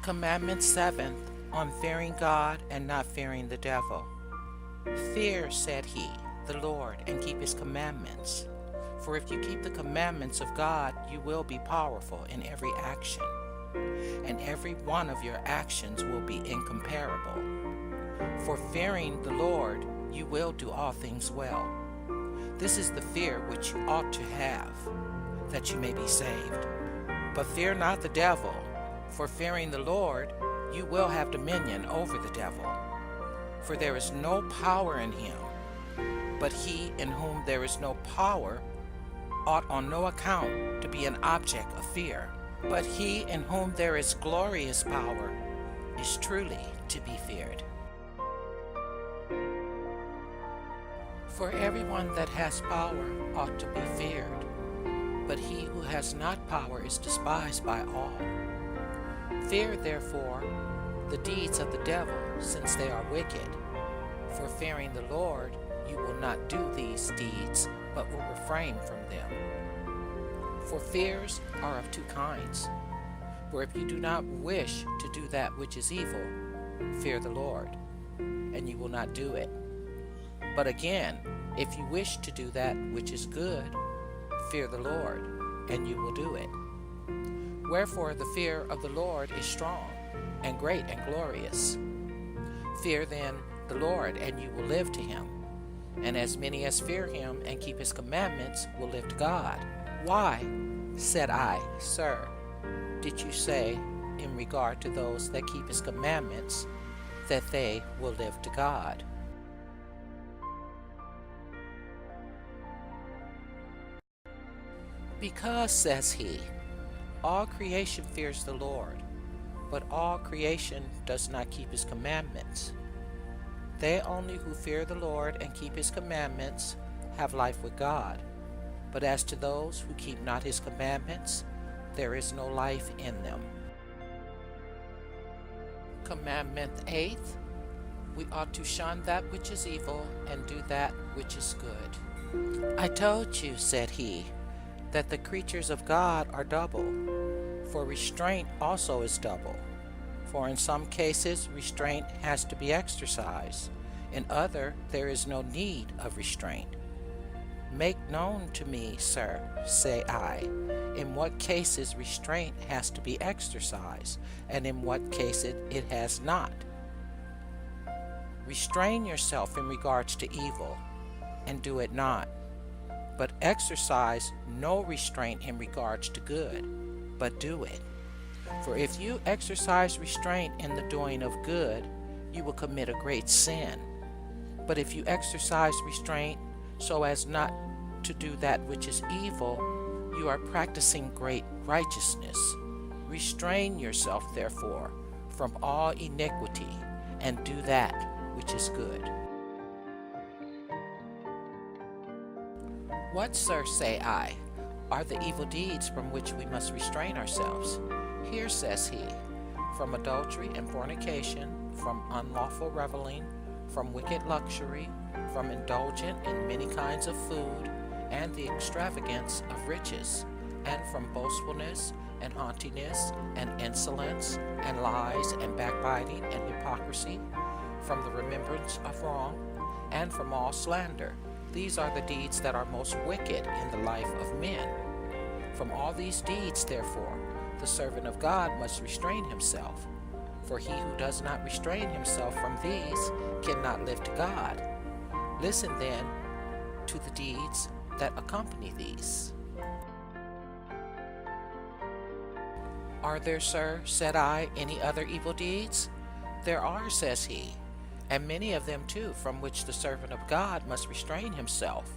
Commandment 7th, on fearing God and not fearing the devil. Fear, said he, the Lord, and keep his commandments. For if you keep the commandments of God, you will be powerful in every action, and every one of your actions will be incomparable. For fearing the Lord, you will do all things well. This is the fear which you ought to have, that you may be saved. But fear not the devil, for fearing the Lord, you will have dominion over the devil. For there is no power in him, but he in whom there is no power ought on no account to be an object of fear. But he in whom there is glorious power is truly to be feared. For everyone that has power ought to be feared, but he who has not power is despised by all. Fear therefore the deeds of the devil, since they are wicked. For fearing the Lord, you will not do these deeds, but will refrain from them. For fears are of two kinds. For if you do not wish to do that which is evil, fear the Lord, and you will not do it. But again, if you wish to do that which is good, fear the Lord, and you will do it. Wherefore the fear of the Lord is strong, and great and glorious. Fear then the Lord, and you will live to him. And as many as fear him and keep his commandments will live to God. Why, said I, sir, did you say, in regard to those that keep his commandments, that they will live to God? Because, says he, all creation fears the Lord, but all creation does not keep his commandments. They only who fear the Lord and keep his commandments have life with God. But as to those who keep not his commandments, there is no life in them. Commandment 8th, we ought to shun that which is evil and do that which is good. I told you, said he, that the creatures of God are double, for restraint also is double. For in some cases restraint has to be exercised, in other there is no need of restraint. Make known to me, sir, say I, in what cases restraint has to be exercised, and in what cases it has not. Restrain yourself in regards to evil, and do it not. But exercise no restraint in regards to good, but do it. For if you exercise restraint in the doing of good, you will commit a great sin. But if you exercise restraint so as not to do that which is evil, you are practicing great righteousness. Restrain yourself, therefore, from all iniquity, and do that which is good. What, sir, say I, are the evil deeds from which we must restrain ourselves? Here, says he, from adultery and fornication, from unlawful reveling, from wicked luxury, from indulgent in many kinds of food, and the extravagance of riches, and from boastfulness, and haughtiness, and insolence, and lies, and backbiting, and hypocrisy, from the remembrance of wrong, and from all slander. These are the deeds that are most wicked in the life of men. From all these deeds, therefore, the servant of God must restrain himself. For he who does not restrain himself from these cannot live to God. Listen then to the deeds that accompany these. Are there, sir, said I, any other evil deeds? There are, says he, and many of them too, from which the servant of God must restrain himself: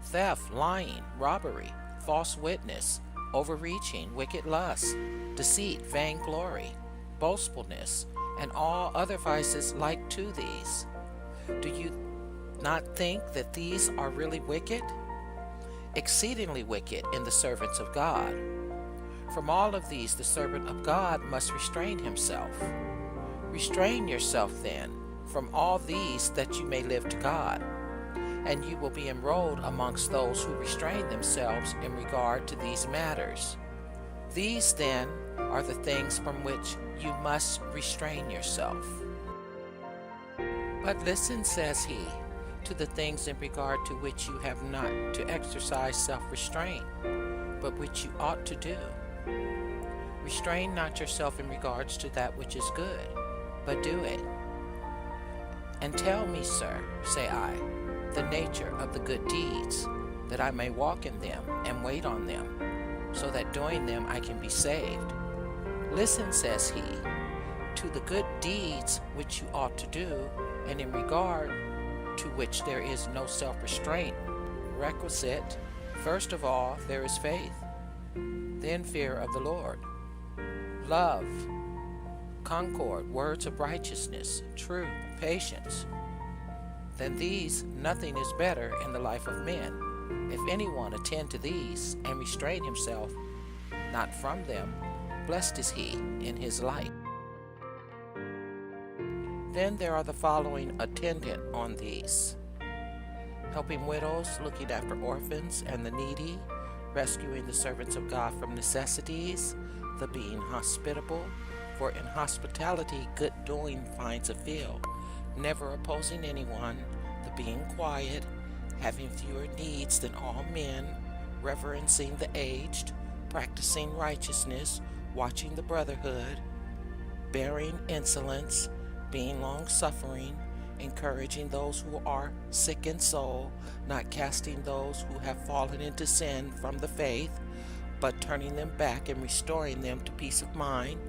theft, lying, robbery, false witness, overreaching, wicked lust, deceit, vainglory, boastfulness, and all other vices like to these. Do you not think that these are really wicked? Exceedingly wicked in the servants of God. From all of these the servant of God must restrain himself. Restrain yourself then from all these, that you may live to God, and you will be enrolled amongst those who restrain themselves in regard to these matters. These then are the things from which you must restrain yourself. But listen, says he, to the things in regard to which you have not to exercise self-restraint, but which you ought to do. Restrain not yourself in regards to that which is good, but do it. And tell me, sir, say I, the nature of the good deeds, that I may walk in them and wait on them, so that doing them I can be saved. Listen, says he, to the good deeds which you ought to do, and in regard to which there is no self-restraint requisite. First of all, there is faith, then fear of the Lord, love, concord, words of righteousness, truth, patience. Than these, nothing is better in the life of men. If anyone attend to these and restrain himself not from them, blessed is he in his life. Then there are the following attendant on these: helping widows, looking after orphans and the needy, rescuing the servants of God from necessities, the being hospitable, for in hospitality good doing finds a field, never opposing anyone, the being quiet, having fewer needs than all men, reverencing the aged, practicing righteousness, watching the brotherhood, bearing insolence, being long-suffering, encouraging those who are sick in soul, not casting those who have fallen into sin from the faith, but turning them back and restoring them to peace of mind,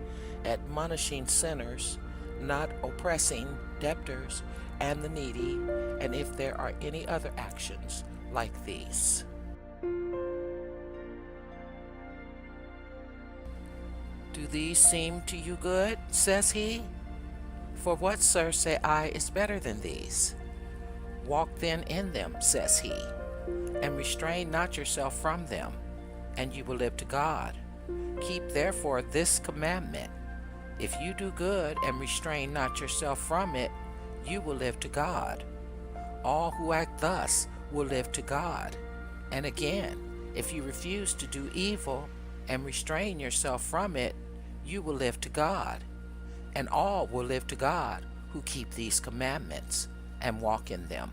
admonishing sinners, not oppressing debtors and the needy, and if there are any other actions like these. Do these seem to you good? Says he. For what, sir, say I, is better than these? Walk then in them, says he, and restrain not yourself from them, and you will live to God. Keep therefore this commandment: if you do good and restrain not yourself from it, you will live to God. All who act thus will live to God. And again, if you refuse to do evil and restrain yourself from it, you will live to God. And all will live to God who keep these commandments and walk in them.